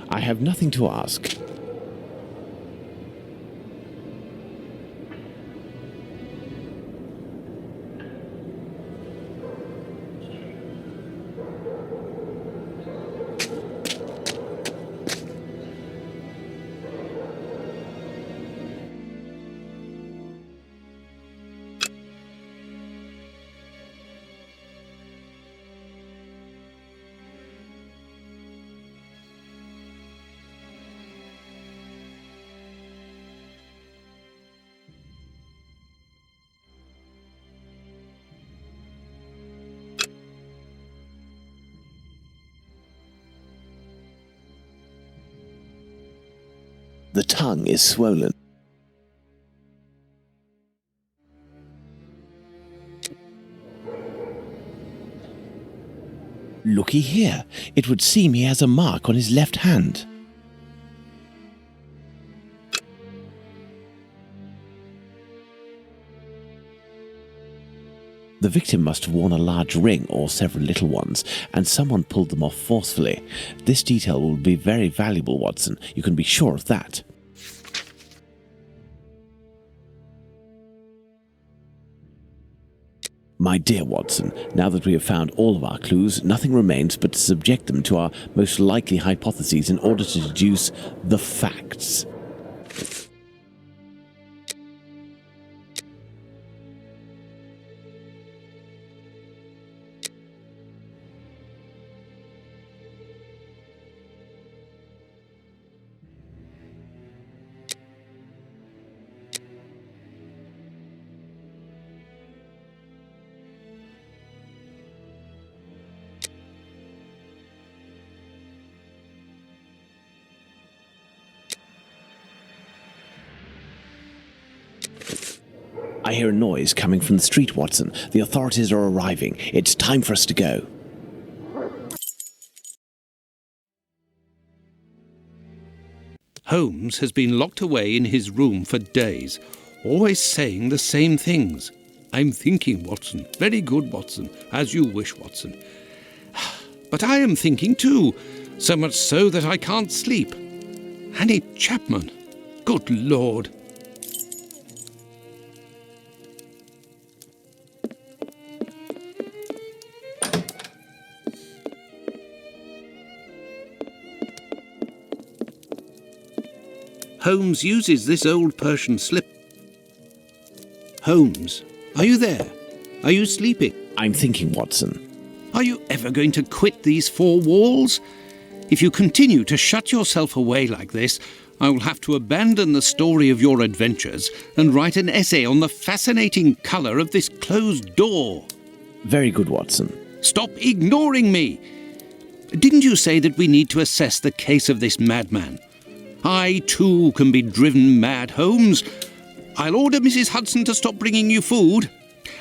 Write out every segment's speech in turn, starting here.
I have nothing to ask. The tongue is swollen. Looky here. It would seem he has a mark on his left hand. The victim must have worn a large ring or several little ones, and someone pulled them off forcefully. This detail will be very valuable, Watson. You can be sure of that. My dear Watson, now that we have found all of our clues, nothing remains but to subject them to our most likely hypotheses in order to deduce the facts. I hear a noise coming from the street, Watson. The authorities are arriving. It's time for us to go. Holmes has been locked away in his room for days, always saying the same things. I'm thinking, Watson. Very good, Watson. As you wish, Watson. But I am thinking too, so much so that I can't sleep. Annie Chapman. Good Lord. Holmes uses this old Persian slip. Holmes, are you there? Are you sleeping? I'm thinking, Watson. Are you ever going to quit these four walls? If you continue to shut yourself away like this, I will have to abandon the story of your adventures and write an essay on the fascinating colour of this closed door. Very good, Watson. Stop ignoring me! Didn't you say that we need to assess the case of this madman? I, too, can be driven mad, Holmes. I'll order Mrs. Hudson to stop bringing you food.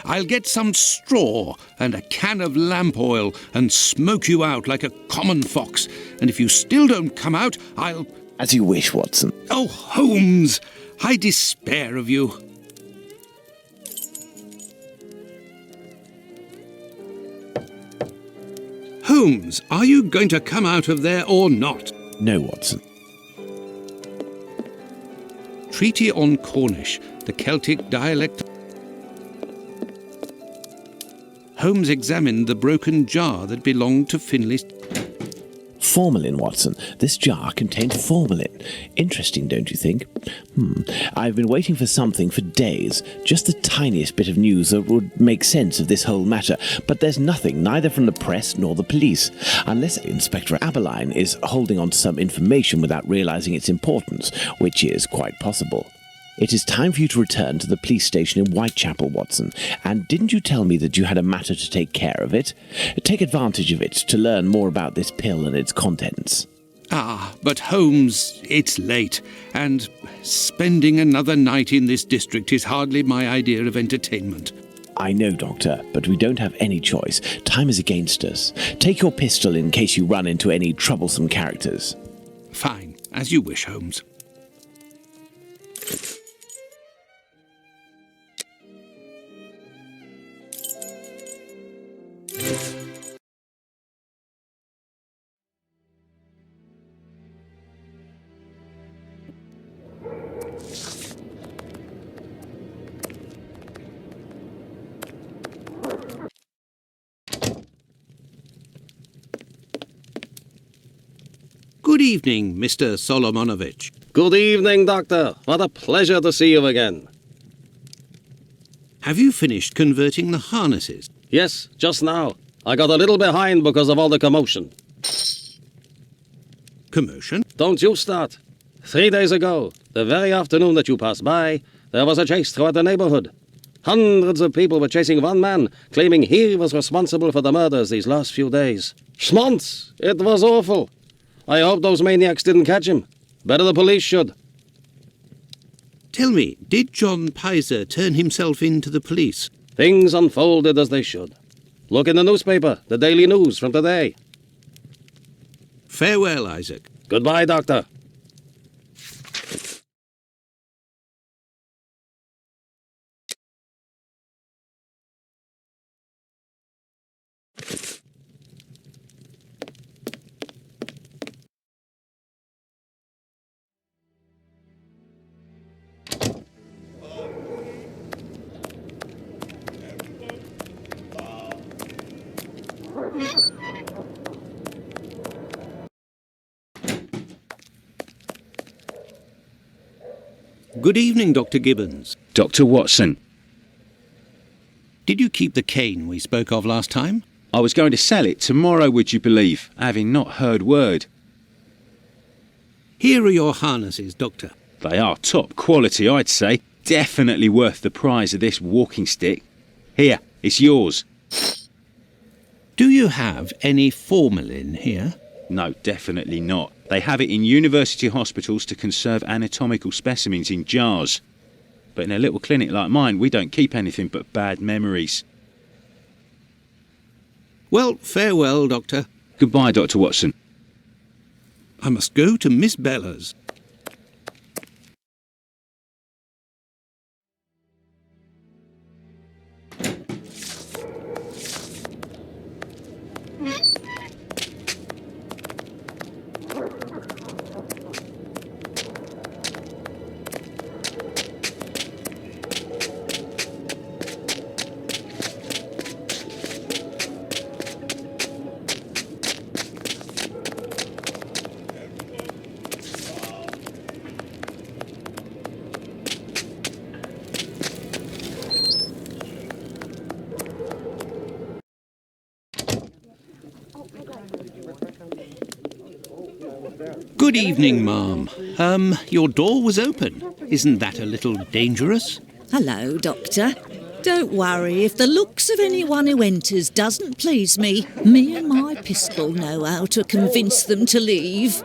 I'll get some straw and a can of lamp oil and smoke you out like a common fox. And if you still don't come out, I'll... As you wish, Watson. Oh, Holmes, I despair of you. Holmes, are you going to come out of there or not? No, Watson. Treaty on Cornish, the Celtic dialect. Holmes examined the broken jar that belonged to Finley's. Formalin, Watson. This jar contained formalin. Interesting, don't you think? I've been waiting for something for days. Just the tiniest bit of news that would make sense of this whole matter. But there's nothing, neither from the press nor the police. Unless Inspector Aberline is holding on to some information without realizing its importance, which is quite possible. It is time for you to return to the police station in Whitechapel, Watson. And didn't you tell me that you had a matter to take care of it? Take advantage of it to learn more about this pill and its contents. Ah, but Holmes, it's late, and spending another night in this district is hardly my idea of entertainment. I know, Doctor, but we don't have any choice. Time is against us. Take your pistol in case you run into any troublesome characters. Fine, as you wish, Holmes. evening, Mr. Solomonovich. Good evening, Doctor. What a pleasure to see you again. Have you finished converting the harnesses? Yes, just now. I got a little behind because of all the commotion. Commotion? Don't you start. 3 days ago, the very afternoon that you passed by, there was a chase throughout the neighborhood. Hundreds of people were chasing one man, claiming he was responsible for the murders these last few days. Schmonz! It was awful. I hope those maniacs didn't catch him. Better the police should. Tell me, did John Pizer turn himself in to the police? Things unfolded as they should. Look in the newspaper, the Daily News from today. Farewell, Isaac. Goodbye, Doctor. Good evening, Dr. Gibbons. Dr. Watson, Did you keep the cane we spoke of last time? I was going to sell it tomorrow, would you believe, having not heard word. Here are your harnesses, Doctor. They are top quality, I'd say. Definitely worth the price of this walking stick. Here, it's yours. Do you have any formalin here? No, definitely not. They have it in university hospitals to conserve anatomical specimens in jars. But in a little clinic like mine, we don't keep anything but bad memories. Well, farewell, Doctor. Goodbye, Dr. Watson. I must go to Miss Bella's. Good evening, ma'am. Your door was open. Isn't that a little dangerous? Hello, Doctor. Don't worry if the looks of anyone who enters doesn't please me. Me and my pistol know how to convince them to leave.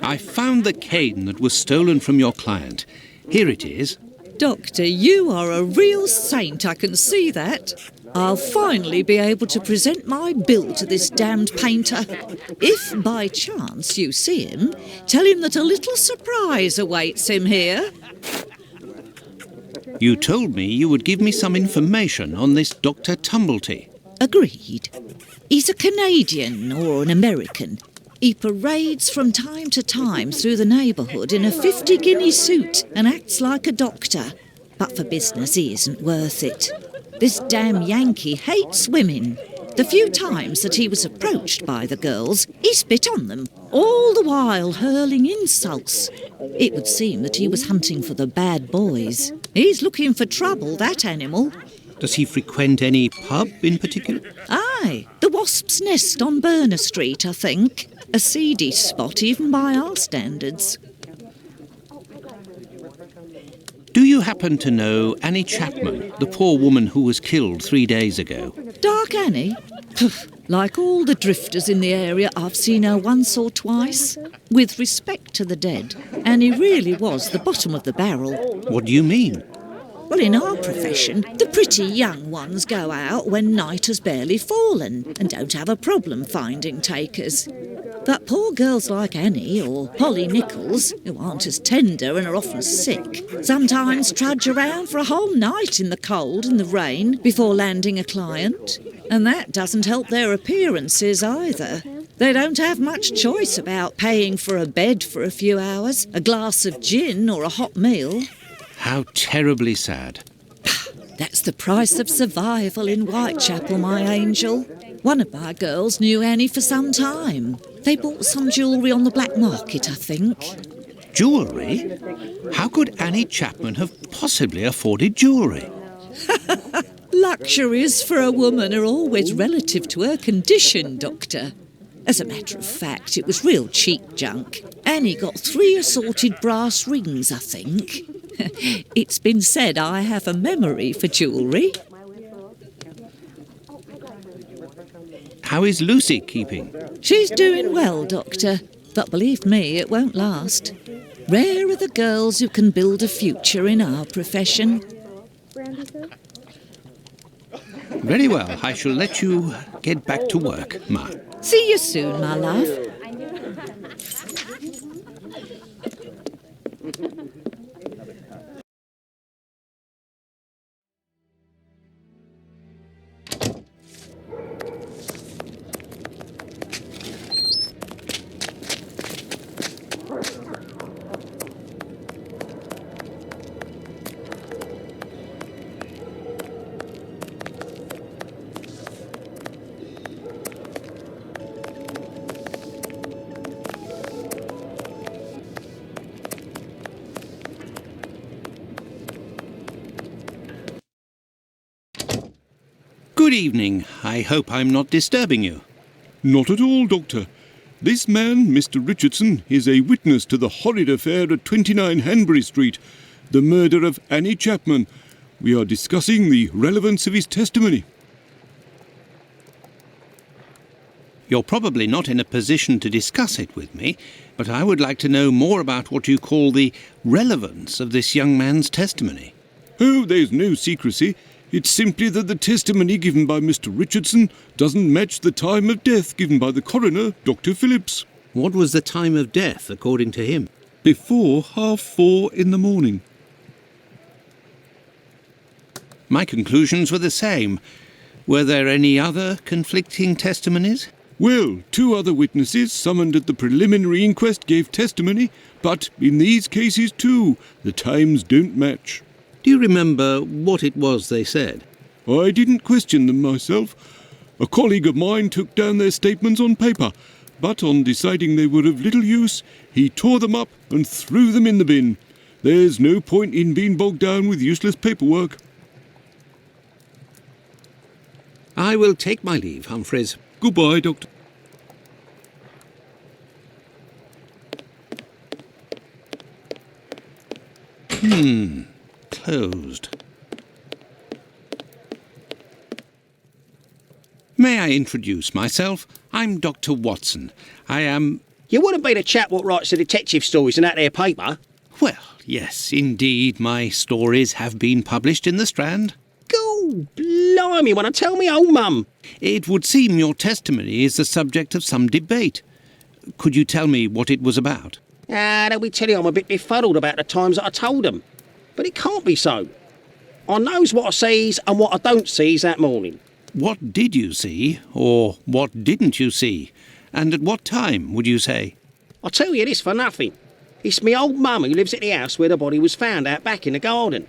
I found the cane that was stolen from your client. Here it is. Doctor, you are a real saint, I can see that. I'll finally be able to present my bill to this damned painter. If by chance you see him, tell him that a little surprise awaits him here. You told me you would give me some information on this Dr. Tumblety. Agreed. He's a Canadian or an American. He parades from time to time through the neighbourhood in a 50-guinea suit and acts like a doctor. But for business, he isn't worth it. This damn Yankee hates women. The few times that he was approached by the girls, he spit on them, all the while hurling insults. It would seem that he was hunting for the bad boys. He's looking for trouble, that animal. Does he frequent any pub in particular? Aye, the Wasp's Nest on Burner Street, I think. A seedy spot even by our standards. Do you happen to know Annie Chapman, the poor woman who was killed 3 days ago? Dark Annie? Like all the drifters in the area, I've seen her once or twice. With respect to the dead, Annie really was the bottom of the barrel. What do you mean? Well, in our profession, the pretty young ones go out when night has barely fallen and don't have a problem finding takers. But poor girls like Annie or Polly Nichols, who aren't as tender and are often sick, sometimes trudge around for a whole night in the cold and the rain before landing a client. And that doesn't help their appearances either. They don't have much choice about paying for a bed for a few hours, a glass of gin or a hot meal. How terribly sad. That's the price of survival in Whitechapel, my angel. One of my girls knew Annie for some time. They bought some jewellery on the black market, I think. Jewellery? How could Annie Chapman have possibly afforded jewellery? Luxuries for a woman are always relative to her condition, Doctor. As a matter of fact, it was real cheap junk. Annie got 3 assorted brass rings, I think. It's been said I have a memory for jewellery. How is Lucy keeping? She's doing well, Doctor, but believe me, it won't last. Rare are the girls who can build a future in our profession. Very well, I shall let you get back to work, Ma. See you soon, my love. Good evening. I hope I'm not disturbing you. Not at all, Doctor. This man, Mr. Richardson, is a witness to the horrid affair at 29 Hanbury Street, the murder of Annie Chapman. We are discussing the relevance of his testimony. You're probably not in a position to discuss it with me, but I would like to know more about what you call the relevance of this young man's testimony. Oh, there's no secrecy. It's simply that the testimony given by Mr. Richardson doesn't match the time of death given by the coroner, Dr. Phillips. What was the time of death, according to him? Before 4:30 in the morning. My conclusions were the same. Were there any other conflicting testimonies? Well, 2 other witnesses summoned at the preliminary inquest gave testimony, but in these cases too, the times don't match. Do you remember what it was they said? I didn't question them myself. A colleague of mine took down their statements on paper, but on deciding they were of little use, he tore them up and threw them in the bin. There's no point in being bogged down with useless paperwork. I will take my leave, Humphreys. Goodbye, Doctor. Closed. May I introduce myself? I'm Dr. Watson. I am... You wouldn't be the chap what writes the detective stories in that there paper? Well, yes, indeed, my stories have been published in the Strand. Go, blimey, wanna tell me old mum? It would seem your testimony is the subject of some debate. Could you tell me what it was about? They'll be telling I'm a bit befuddled about the times that I told them. But it can't be so. I knows what I sees and what I don't sees that morning. What did you see, or what didn't you see? And at what time, would you say? I'll tell you this for nothing. It's me old mum who lives at the house where the body was found out back in the garden.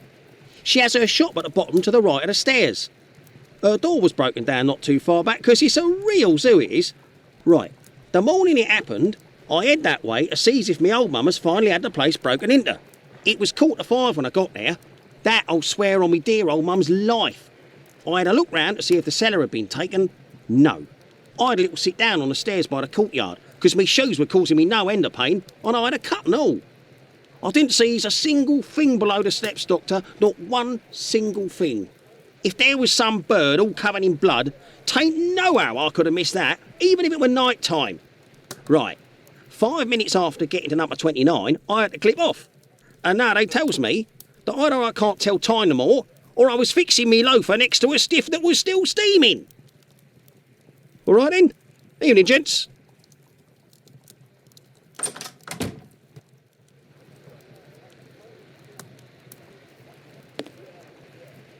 She has her shop at the bottom to the right of the stairs. Her door was broken down not too far back because it's a real zoo it is. Right, the morning it happened, I head that way to see if me old mum has finally had the place broken into. It was 4:45 when I got there. That I'll swear on me dear old mum's life. I had a look round to see if the cellar had been taken. No. I had a little sit down on the stairs by the courtyard because me shoes were causing me no end of pain and I had a cut and all. I didn't seize a single thing below the steps, Doctor, not one single thing. If there was some bird all covered in blood, tain't no how I could have missed that, even if it were night time. Right, 5 minutes after getting to number 29, I had to clip off. And now they tells me that either I can't tell time no more, or I was fixing me loafer next to a stiff that was still steaming. All right then. Evening, gents.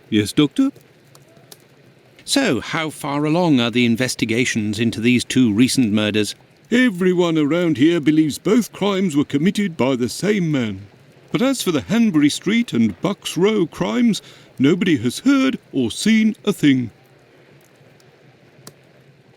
Yes, Doctor? So, how far along are the investigations into these 2 recent murders? Everyone around here believes both crimes were committed by the same man. But as for the Hanbury Street and Bucks Row crimes, nobody has heard or seen a thing.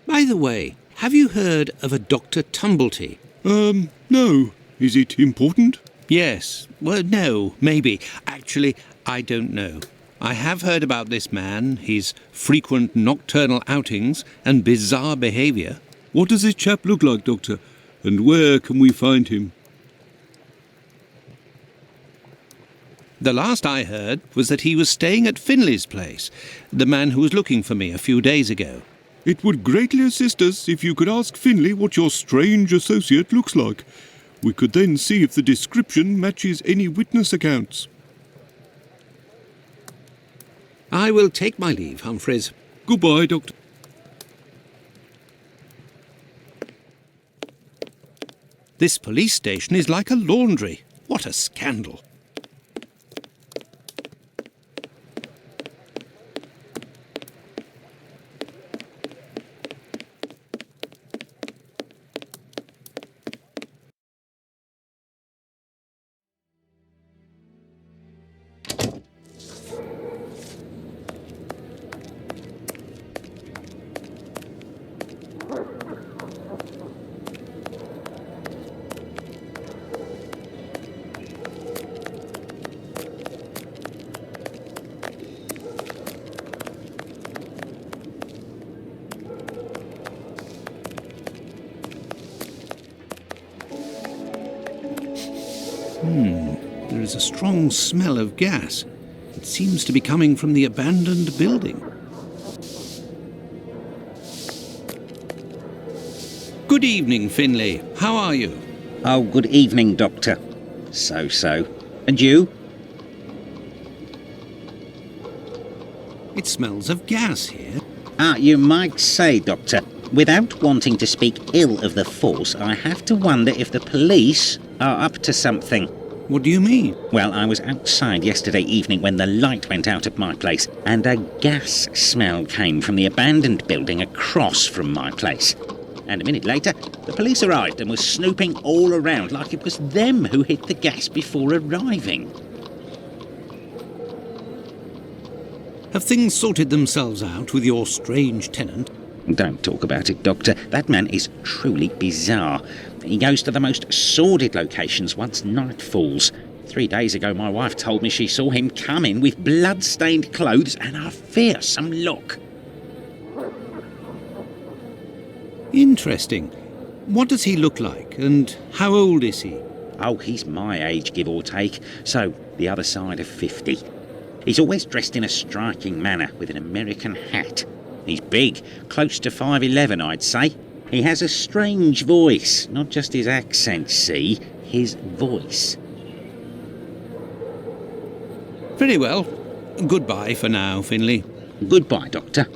By the way, have you heard of a Dr. Tumblety? No. Is it important? Yes. Well, no, maybe. Actually, I don't know. I have heard about this man, his frequent nocturnal outings and bizarre behaviour. What does this chap look like, Doctor? And where can we find him? The last I heard was that he was staying at Finley's place, the man who was looking for me a few days ago. It would greatly assist us if you could ask Finley what your strange associate looks like. We could then see if the description matches any witness accounts. I will take my leave, Humphreys. Goodbye, Doctor. This police station is like a laundry. What a scandal. There is a strong smell of gas. It seems to be coming from the abandoned building. Good evening, Finley. How are you? Oh, good evening, Doctor. So. And you? It smells of gas here. You might say, Doctor, without wanting to speak ill of the force, I have to wonder if the police are up to something. What do you mean? Well, I was outside yesterday evening when the light went out at my place, and a gas smell came from the abandoned building across from my place. And a minute later, the police arrived and were snooping all around like it was them who hit the gas before arriving. Have things sorted themselves out with your strange tenant? Don't talk about it, Doctor. That man is truly bizarre. He goes to the most sordid locations once night falls. 3 days ago, my wife told me she saw him come in with blood-stained clothes and a fearsome look. Interesting. What does he look like, and how old is he? Oh, he's my age, give or take, so the other side of 50. He's always dressed in a striking manner with an American hat. He's big, close to 5'11", I'd say. He has a strange voice, not just his accent, see, his voice. Very well. Goodbye for now, Finley. Goodbye, Doctor.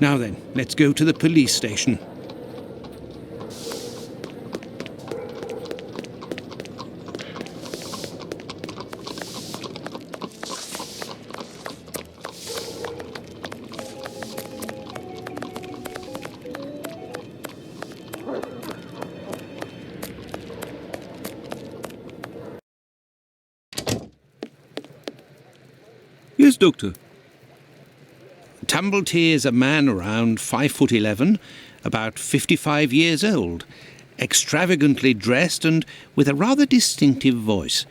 Now then, let's go to the police station. Yes, Doctor. Tumblety is a man around 5'11", about 55 years old, extravagantly dressed and with a rather distinctive voice.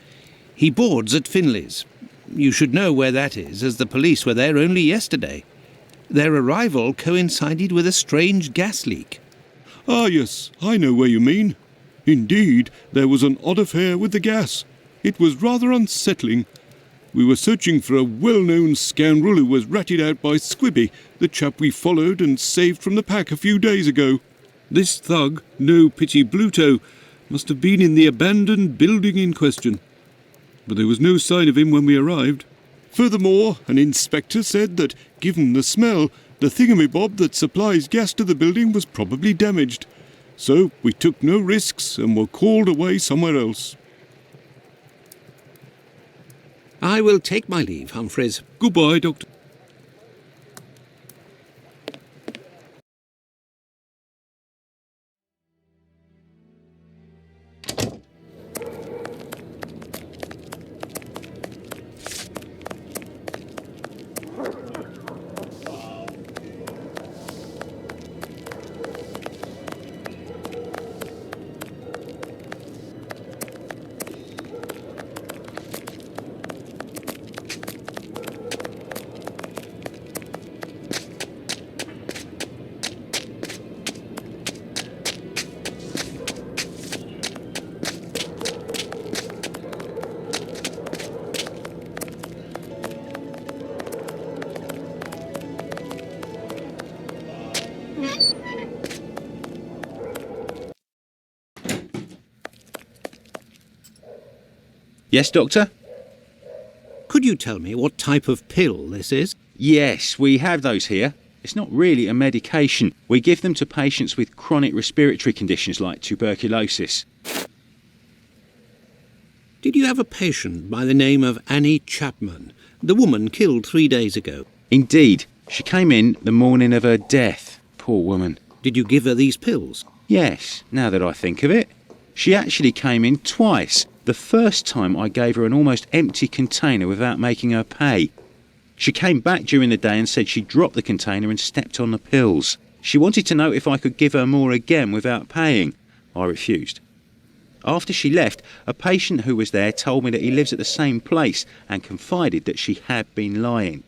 He boards at Finley's. You should know where that is, as the police were there only yesterday. Their arrival coincided with a strange gas leak. Ah, yes, I know where you mean. Indeed, there was an odd affair with the gas. It was rather unsettling. We were searching for a well-known scoundrel who was ratted out by Squibby, the chap we followed and saved from the pack a few days ago. This thug, no pity Bluto, must have been in the abandoned building in question. But there was no sign of him when we arrived. Furthermore, an inspector said that, given the smell, the thingamabob that supplies gas to the building was probably damaged. So we took no risks and were called away somewhere else. I will take my leave, Humphreys. Goodbye, Doctor. Yes, Doctor? Could you tell me what type of pill this is? Yes, we have those here. It's not really a medication. We give them to patients with chronic respiratory conditions like tuberculosis. Did you have a patient by the name of Annie Chapman, the woman killed 3 days ago? Indeed. She came in the morning of her death. Poor woman. Did you give her these pills? Yes, now that I think of it. She actually came in twice. The first time I gave her an almost empty container without making her pay. She came back during the day and said she dropped the container and stepped on the pills. She wanted to know if I could give her more again without paying. I refused. After she left, a patient who was there told me that he lives at the same place and confided that she had been lying.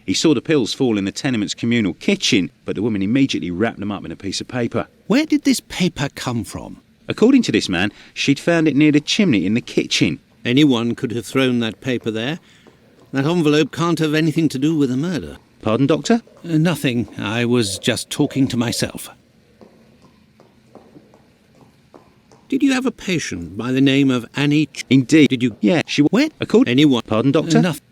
He saw the pills fall in the tenement's communal kitchen, but the woman immediately wrapped them up in a piece of paper. Where did this paper come from? According to this man, she'd found it near the chimney in the kitchen. Anyone could have thrown that paper there. That envelope can't have anything to do with the murder. Pardon, Doctor? Nothing. I was just talking to myself. Did you have a patient by the name of Annie? Indeed. Did you? Yeah, she... Where? According... Anyone? Pardon, Doctor? Nothing.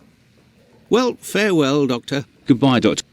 Well, farewell, Doctor. Goodbye, Doctor.